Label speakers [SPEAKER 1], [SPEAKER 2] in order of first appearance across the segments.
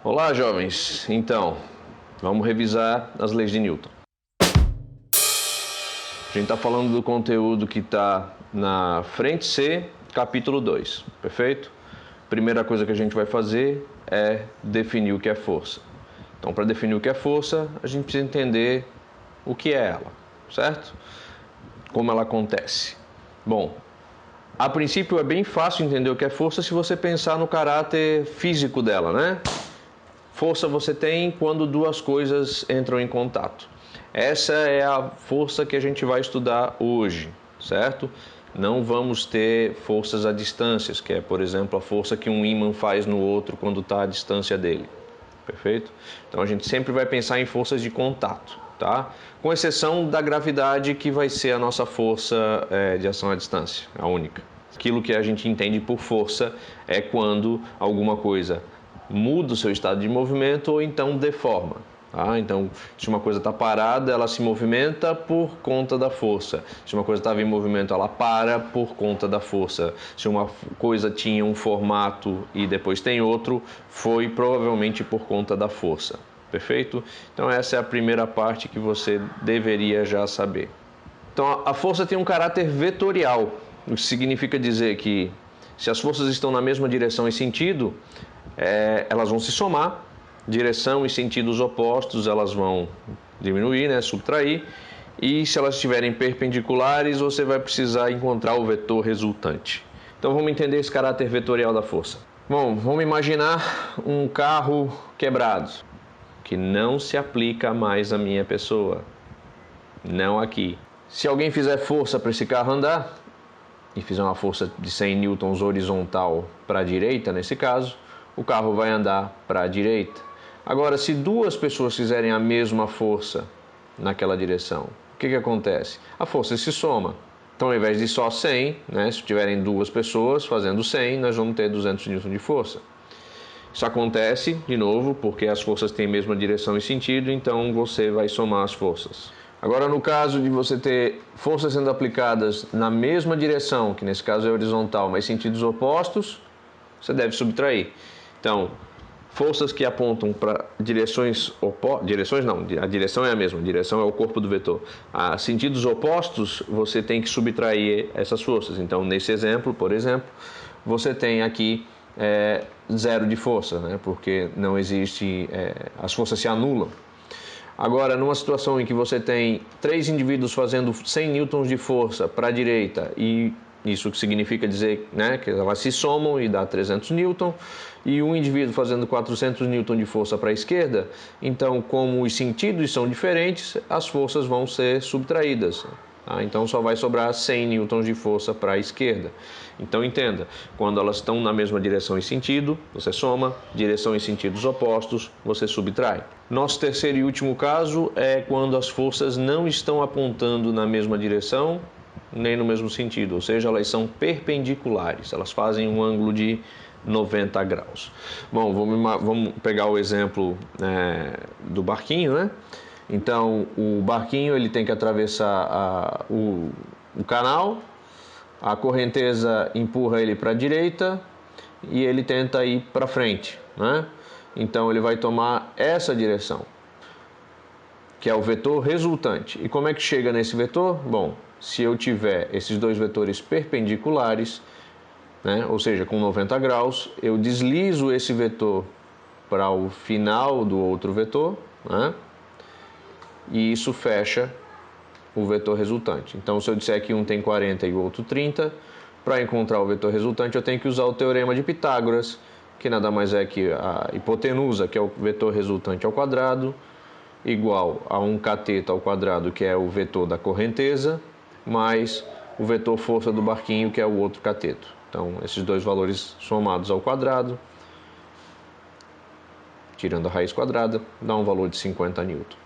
[SPEAKER 1] Olá, jovens. Então, vamos revisar as leis de Newton. A gente está falando do conteúdo que está na frente C, capítulo 2, perfeito? Primeira coisa que a gente vai fazer é definir o que é força. Então, para definir o que é força, a gente precisa entender o que é ela, certo? Como ela acontece. Bom, a princípio é bem fácil entender o que é força se você pensar no caráter físico dela, né? Força você tem quando duas coisas entram em contato. Essa é a força que a gente vai estudar hoje, certo? Não vamos ter forças a distâncias, que é, por exemplo, a força que um ímã faz no outro quando está à distância dele, perfeito? Então a gente sempre vai pensar em forças de contato, tá? Com exceção da gravidade, que vai ser a nossa força de ação à distância, a única. Aquilo que a gente entende por força é quando alguma coisa muda o seu estado de movimento ou então deforma. Tá? Então, se uma coisa está parada, ela se movimenta por conta da força. Se uma coisa estava em movimento, ela para por conta da força. Se uma coisa tinha um formato e depois tem outro, foi provavelmente por conta da força. Perfeito? Então, essa é a primeira parte que você deveria já saber. Então, a força tem um caráter vetorial, o que significa dizer que se as forças estão na mesma direção e sentido, elas vão se somar, direção e sentidos opostos elas vão diminuir, né, subtrair, e se elas estiverem perpendiculares, você vai precisar encontrar o vetor resultante. Então vamos entender esse caráter vetorial da força. Bom, vamos imaginar um carro quebrado, que não se aplica mais à minha pessoa, não aqui. Se alguém fizer força para esse carro andar, e fizer uma força de 100 newtons horizontal para a direita, nesse caso, o carro vai andar para a direita. Agora, se duas pessoas fizerem a mesma força naquela direção, o que acontece? A força se soma. Então, ao invés de só 100, né, se tiverem duas pessoas fazendo 100, nós vamos ter 200 newtons de força. Isso acontece, de novo, porque as forças têm a mesma direção e sentido, então você vai somar as forças. Agora, no caso de você ter forças sendo aplicadas na mesma direção, que nesse caso é horizontal, mas sentidos opostos, você deve subtrair. Então, forças que apontam para direções opostas, direções não, a direção é a mesma, a direção é o corpo do vetor. A sentidos opostos, você tem que subtrair essas forças. Então, nesse exemplo, por exemplo, você tem aqui zero de força, né? Porque não existe, as forças se anulam. Agora, numa situação em que você tem três indivíduos fazendo 100 newtons de força para a direita, e isso que significa dizer, né, que elas se somam e dá 300 newton, e um indivíduo fazendo 400 newton de força para a esquerda, então, como os sentidos são diferentes, as forças vão ser subtraídas. Tá? Então, só vai sobrar 100 newtons de força para a esquerda. Então, entenda, quando elas estão na mesma direção e sentido, você soma, direção e sentidos opostos, você subtrai. Nosso terceiro e último caso é quando as forças não estão apontando na mesma direção, nem no mesmo sentido, ou seja, elas são perpendiculares, elas fazem um ângulo de 90 graus. Bom, vamos pegar o exemplo do barquinho, né? Então, o barquinho ele tem que atravessar o canal, a correnteza empurra ele para a direita e ele tenta ir para frente, né? Então, ele vai tomar essa direção, que é o vetor resultante. E como é que chega nesse vetor? Bom, se eu tiver esses dois vetores perpendiculares, né, ou seja, com 90 graus, eu deslizo esse vetor para o final do outro vetor, né, e isso fecha o vetor resultante. Então, se eu disser que um tem 40 e o outro 30, para encontrar o vetor resultante eu tenho que usar o teorema de Pitágoras, que nada mais é que a hipotenusa, que é o vetor resultante ao quadrado, igual a um cateto ao quadrado, que é o vetor da correnteza, mais o vetor força do barquinho, que é o outro cateto. Então, esses dois valores somados ao quadrado, tirando a raiz quadrada, dá um valor de 50 newton.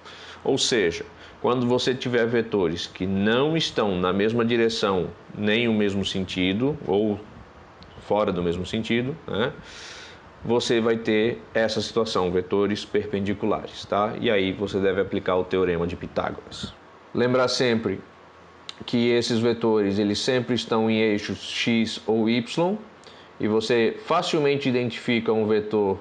[SPEAKER 1] Ou seja, quando você tiver vetores que não estão na mesma direção nem o mesmo sentido, ou fora do mesmo sentido, né, você vai ter essa situação, vetores perpendiculares, tá? E aí você deve aplicar o teorema de Pitágoras. Lembrar sempre que esses vetores eles sempre estão em eixos x ou y, e você facilmente identifica um vetor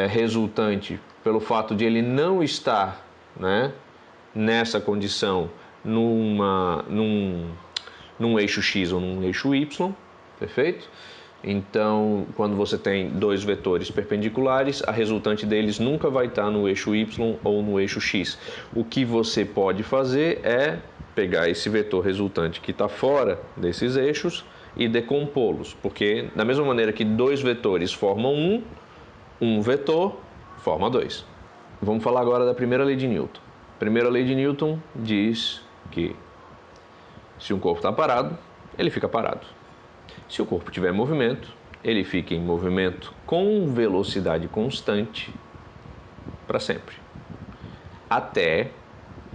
[SPEAKER 1] resultante pelo fato de ele não estar, né, nessa condição num eixo X ou num eixo Y, perfeito? Então, quando você tem dois vetores perpendiculares, a resultante deles nunca vai estar no eixo Y ou no eixo X. O que você pode fazer é pegar esse vetor resultante que está fora desses eixos e decompô-los, porque da mesma maneira que dois vetores formam um vetor forma dois. Vamos falar agora da primeira lei de Newton. A primeira lei de Newton diz que se um corpo está parado, ele fica parado. Se o corpo tiver movimento, ele fica em movimento com velocidade constante para sempre. Até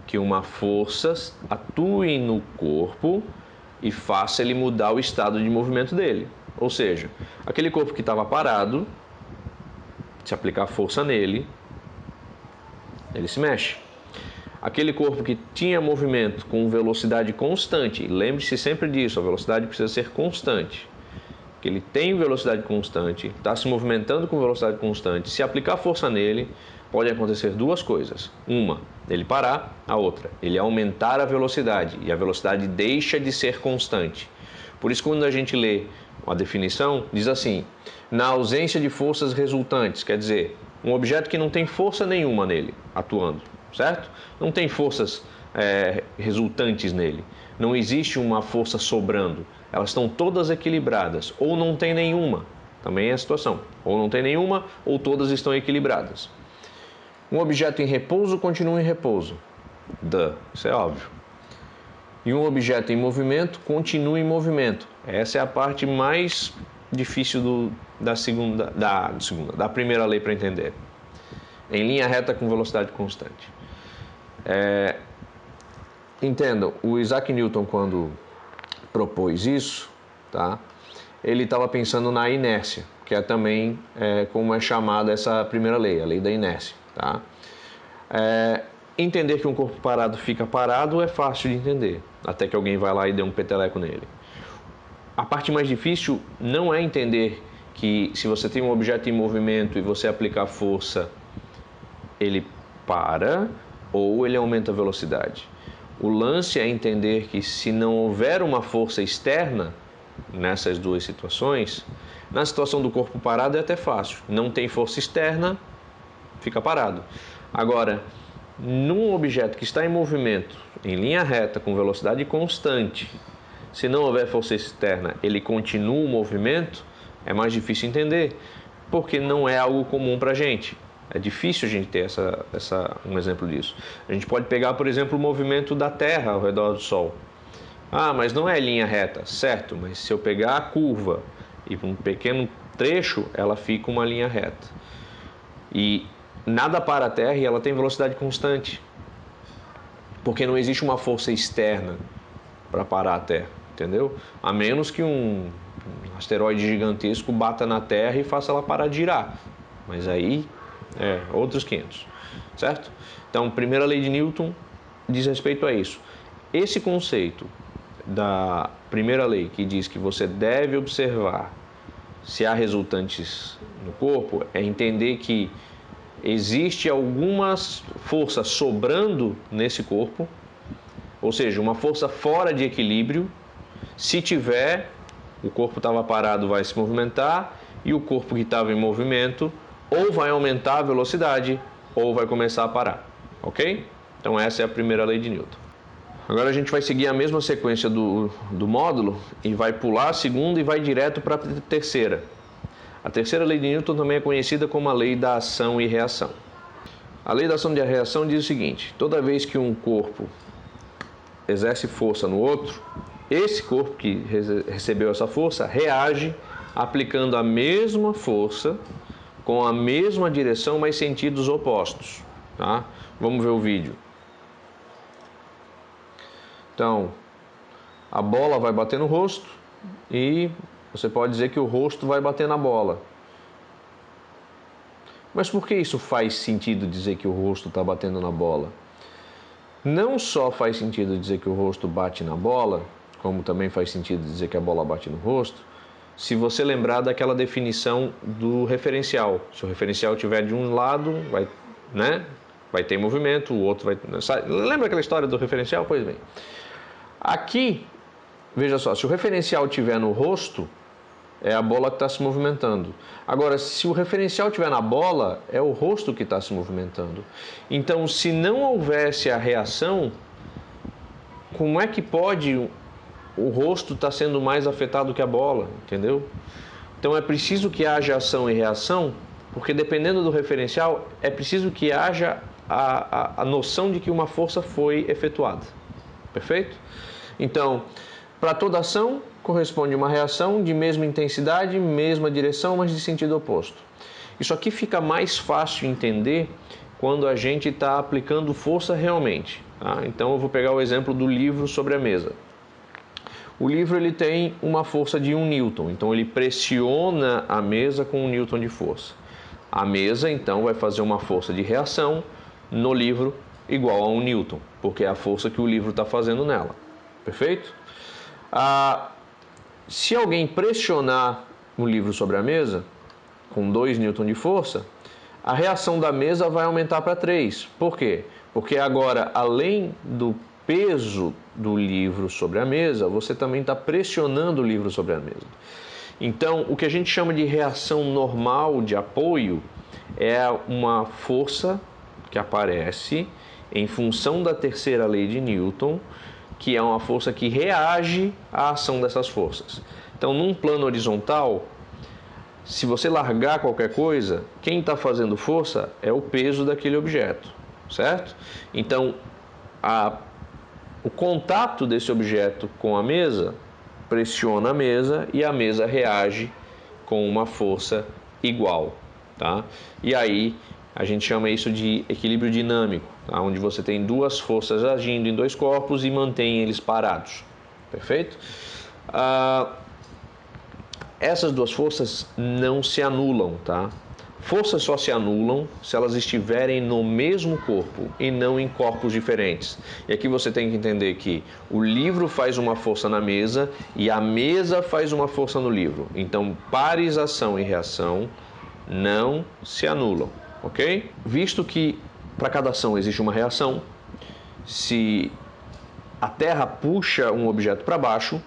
[SPEAKER 1] que uma força atue no corpo e faça ele mudar o estado de movimento dele. Ou seja, aquele corpo que estava parado, se aplicar força nele, ele se mexe. Aquele corpo que tinha movimento com velocidade constante, lembre-se sempre disso, a velocidade precisa ser constante. Que ele tem velocidade constante, está se movimentando com velocidade constante, se aplicar força nele, pode acontecer duas coisas. Uma, ele parar, a outra, ele aumentar a velocidade, e a velocidade deixa de ser constante. Por isso, quando a gente lê a definição, diz assim, na ausência de forças resultantes, quer dizer, um objeto que não tem força nenhuma nele, atuando, certo? Não tem forças resultantes nele, não existe uma força sobrando, elas estão todas equilibradas, ou não tem nenhuma, também é a situação, ou não tem nenhuma, ou todas estão equilibradas. Um objeto em repouso continua em repouso, isso é óbvio. E um objeto em movimento continua em movimento. Essa é a parte mais difícil da primeira lei para entender. Em linha reta com velocidade constante. Entendam, o Isaac Newton, quando propôs isso, tá? Ele estava pensando na inércia, que é também como é chamada essa primeira lei, a lei da inércia. Tá? Entender que um corpo parado fica parado é fácil de entender, até que alguém vai lá e dê um peteleco nele. A parte mais difícil não é entender que se você tem um objeto em movimento e você aplicar força, ele para ou ele aumenta a velocidade. O lance é entender que se não houver uma força externa nessas duas situações, na situação do corpo parado é até fácil. Não tem força externa, fica parado. Agora, num objeto que está em movimento, em linha reta, com velocidade constante, se não houver força externa, ele continua o movimento, é mais difícil entender, porque não é algo comum para a gente. É difícil a gente ter um exemplo disso. A gente pode pegar, por exemplo, o movimento da Terra ao redor do Sol. Ah, mas não é linha reta, certo, mas se eu pegar a curva e um pequeno trecho, ela fica uma linha reta. E nada para a Terra e ela tem velocidade constante, porque não existe uma força externa para parar a Terra, entendeu? A menos que um asteroide gigantesco bata na Terra e faça ela parar de girar, mas aí outros 500, certo? Então, primeira lei de Newton diz respeito a isso. Esse conceito da primeira lei, que diz que você deve observar se há resultantes no corpo, é entender que existe algumas forças sobrando nesse corpo, ou seja, uma força fora de equilíbrio. Se tiver, o corpo estava parado, vai se movimentar, e o corpo que estava em movimento ou vai aumentar a velocidade ou vai começar a parar, ok? Então essa é a primeira lei de Newton. Agora a gente vai seguir a mesma sequência do módulo e vai pular a segunda e vai direto para a terceira. A terceira lei de Newton também é conhecida como a lei da ação e reação. A lei da ação e reação diz o seguinte: toda vez que um corpo exerce força no outro, esse corpo que recebeu essa força reage aplicando a mesma força com a mesma direção, mas sentidos opostos. Tá? Vamos ver o vídeo. Então, a bola vai bater no rosto e você pode dizer que o rosto vai bater na bola. Mas por que isso faz sentido dizer que o rosto está batendo na bola? Não só faz sentido dizer que o rosto bate na bola, como também faz sentido dizer que a bola bate no rosto, se você lembrar daquela definição do referencial. Se o referencial estiver de um lado, vai ter movimento, o outro vai... Lembra aquela história do referencial? Pois bem. Aqui, veja só, se o referencial estiver no rosto, é a bola que está se movimentando. Agora, se o referencial estiver na bola, é o rosto que está se movimentando. Então, se não houvesse a reação, como é que pode o rosto estar sendo mais afetado que a bola, entendeu? Então, é preciso que haja ação e reação, porque dependendo do referencial, é preciso que haja a noção de que uma força foi efetuada. Perfeito? Então, para toda ação, corresponde uma reação de mesma intensidade, mesma direção, mas de sentido oposto. Isso aqui fica mais fácil entender quando a gente está aplicando força realmente. Tá? Então eu vou pegar o exemplo do livro sobre a mesa. O livro ele tem uma força de 1 newton, então ele pressiona a mesa com 1 newton de força. A mesa então vai fazer uma força de reação no livro igual a 1 newton, porque é a força que o livro está fazendo nela. Perfeito? Se alguém pressionar o livro sobre a mesa, com 2 newton de força, a reação da mesa vai aumentar para 3. Por quê? Porque agora, além do peso do livro sobre a mesa, você também está pressionando o livro sobre a mesa. Então, o que a gente chama de reação normal de apoio é uma força que aparece em função da terceira lei de Newton, que é uma força que reage à ação dessas forças. Então, num plano horizontal, se você largar qualquer coisa, quem está fazendo força é o peso daquele objeto, certo? Então, o contato desse objeto com a mesa pressiona a mesa e a mesa reage com uma força igual, tá? E aí, a gente chama isso de equilíbrio dinâmico, tá? Onde você tem duas forças agindo em dois corpos e mantém eles parados. Perfeito? Essas duas forças não se anulam, tá? Forças só se anulam se elas estiverem no mesmo corpo e não em corpos diferentes. E aqui você tem que entender que o livro faz uma força na mesa e a mesa faz uma força no livro. Então, pares ação e reação não se anulam. Ok? Visto que para cada ação existe uma reação, se a Terra puxa um objeto para baixo,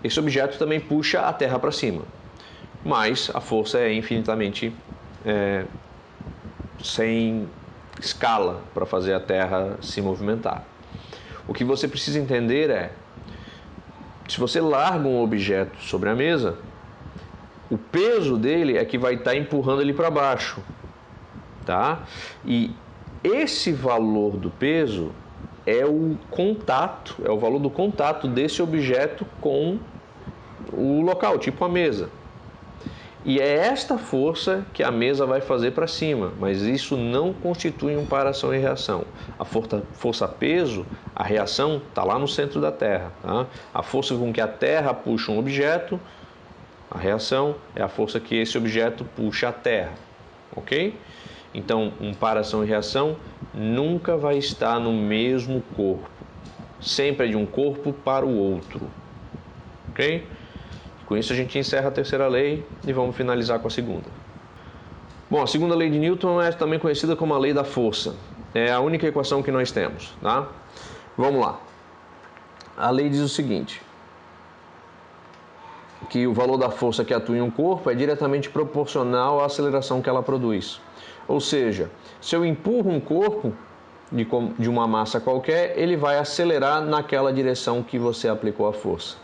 [SPEAKER 1] esse objeto também puxa a Terra para cima. Mas a força é infinitamente sem escala para fazer a Terra se movimentar. O que você precisa entender é, se você larga um objeto sobre a mesa, o peso dele é que vai estar empurrando ele para baixo. Tá? E esse valor do peso é o contato, é o valor do contato desse objeto com o local, tipo a mesa. E é esta força que a mesa vai fazer para cima, mas isso não constitui um par ação e reação. A força peso, a reação está lá no centro da Terra. Tá? A força com que a Terra puxa um objeto, a reação é a força que esse objeto puxa a Terra. Ok? Então, um par ação e reação nunca vai estar no mesmo corpo. Sempre é de um corpo para o outro. Ok? Com isso a gente encerra a terceira lei e vamos finalizar com a segunda. Bom, a segunda lei de Newton é também conhecida como a lei da força. É a única equação que nós temos, tá? Vamos lá. A lei diz o seguinte, que o valor da força que atua em um corpo é diretamente proporcional à aceleração que ela produz. Ou seja, se eu empurro um corpo de uma massa qualquer, ele vai acelerar naquela direção que você aplicou a força.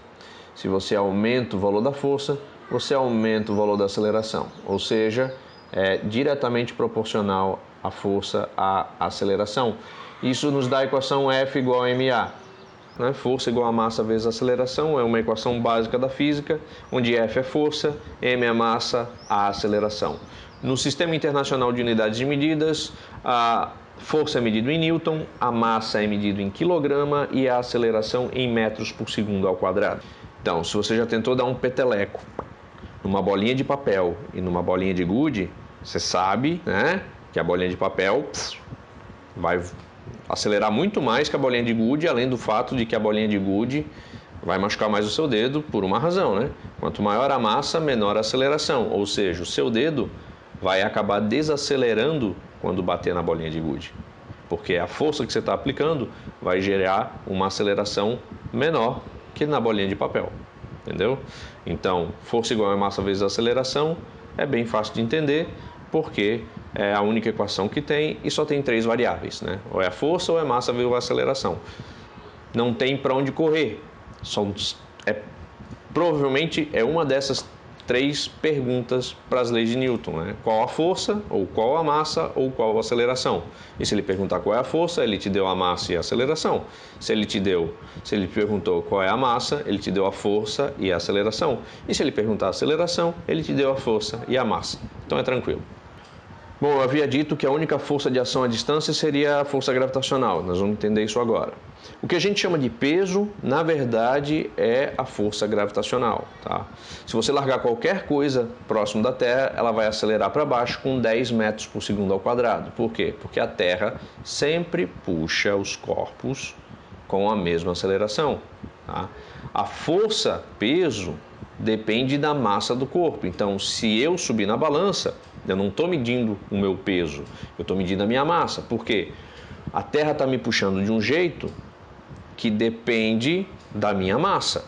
[SPEAKER 1] Se você aumenta o valor da força, você aumenta o valor da aceleração. Ou seja, é diretamente proporcional a força à aceleração. Isso nos dá a equação F igual a ma. Força igual a massa vezes aceleração é uma equação básica da física, onde F é força, m é a massa, a aceleração. No Sistema Internacional de Unidades de Medidas, a força é medida em Newton, a massa é medida em quilograma e a aceleração em metros por segundo ao quadrado. Então, se você já tentou dar um peteleco numa bolinha de papel e numa bolinha de gude, você sabe, né, que a bolinha de papel vai acelerar muito mais que a bolinha de gude, além do fato de que a bolinha de gude vai machucar mais o seu dedo por uma razão, né? Quanto maior a massa, menor a aceleração, ou seja, o seu dedo vai acabar desacelerando quando bater na bolinha de gude, porque a força que você está aplicando vai gerar uma aceleração menor que na bolinha de papel, entendeu? Então, força igual a massa vezes aceleração é bem fácil de entender, porque é a única equação que tem e só tem 3 variáveis, né? Ou é a força ou é massa vezes a aceleração. Não tem para onde correr. Provavelmente é uma dessas 3 perguntas para as leis de Newton, né? Qual a força, ou qual a massa, ou qual a aceleração. E se ele perguntar qual é a força, ele te deu a massa e a aceleração. Se ele perguntou qual é a massa, ele te deu a força e a aceleração. E se ele perguntar a aceleração, ele te deu a força e a massa. Então é tranquilo. Bom, eu havia dito que a única força de ação à distância seria a força gravitacional. Nós vamos entender isso agora. O que a gente chama de peso, na verdade, é a força gravitacional, tá? Se você largar qualquer coisa próximo da Terra, ela vai acelerar para baixo com 10 metros por segundo ao quadrado. Por quê? Porque a Terra sempre puxa os corpos com a mesma aceleração, tá? A força, peso, depende da massa do corpo. Então, se eu subir na balança, eu não estou medindo o meu peso, eu estou medindo a minha massa. Por quê? A Terra está me puxando de um jeito que depende da minha massa,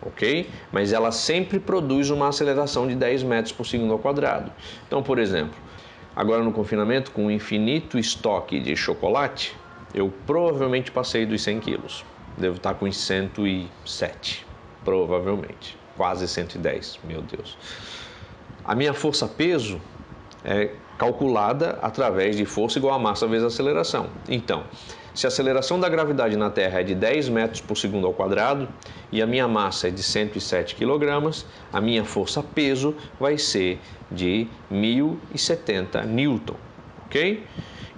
[SPEAKER 1] ok? Mas ela sempre produz uma aceleração de 10 metros por segundo ao quadrado. Então, por exemplo, agora no confinamento, com um infinito estoque de chocolate, eu provavelmente passei dos 100 quilos. Devo estar com uns 107, provavelmente. Quase 110, meu Deus. A minha força-peso é calculada através de força igual a massa vezes a aceleração. Então, se a aceleração da gravidade na Terra é de 10 metros por segundo ao quadrado e a minha massa é de 107 kg, a minha força-peso vai ser de 1070 Newton, ok?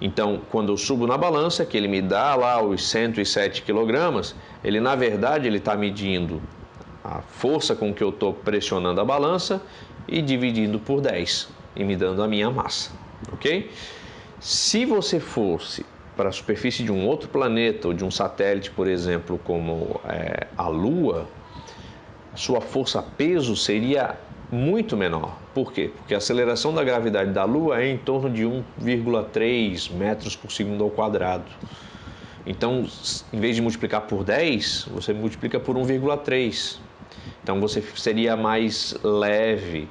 [SPEAKER 1] Então, quando eu subo na balança, que ele me dá lá os 107 kg, ele na verdade está medindo a força com que eu estou pressionando a balança e dividindo por 10 e me dando a minha massa, ok? Se você fosse para a superfície de um outro planeta ou de um satélite, por exemplo, como a Lua, a sua força-peso seria muito menor. Por quê? Porque a aceleração da gravidade da Lua é em torno de 1,3 metros por segundo ao quadrado. Então, em vez de multiplicar por 10, você multiplica por 1,3. Então, você seria mais leve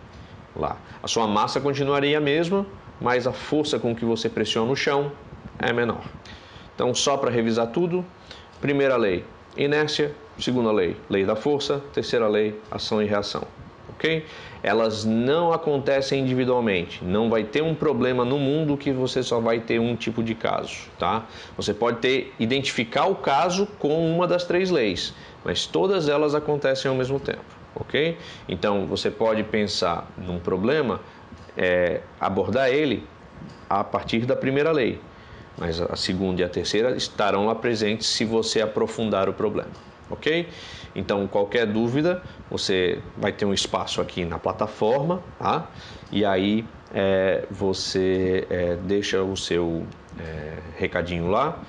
[SPEAKER 1] lá. A sua massa continuaria a mesma, mas a força com que você pressiona o chão é menor. Então, só para revisar tudo, primeira lei, inércia. Segunda lei, lei da força. Terceira lei, ação e reação. Ok? Elas não acontecem individualmente. Não vai ter um problema no mundo que você só vai ter um tipo de caso, tá? Você pode identificar o caso com uma das 3 leis, mas todas elas acontecem ao mesmo tempo, ok? Então, você pode pensar num problema, abordar ele a partir da primeira lei, mas a segunda e a terceira estarão lá presentes se você aprofundar o problema, ok? Então, qualquer dúvida, você vai ter um espaço aqui na plataforma, tá? E aí você deixa o seu recadinho lá.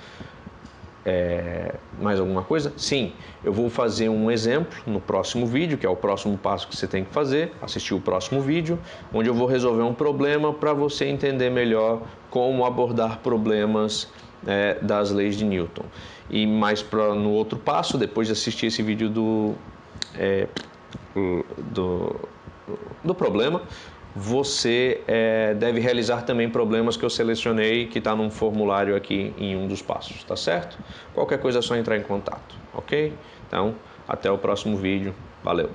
[SPEAKER 1] Mais alguma coisa? Sim, eu vou fazer um exemplo no próximo vídeo, que é o próximo passo que você tem que fazer, assistir o próximo vídeo, onde eu vou resolver um problema para você entender melhor como abordar problemas das leis de Newton. E mais no outro passo, depois de assistir esse vídeo do problema, você deve realizar também problemas que eu selecionei, que está num formulário aqui em um dos passos, tá certo? Qualquer coisa é só entrar em contato, ok? Então, até o próximo vídeo. Valeu!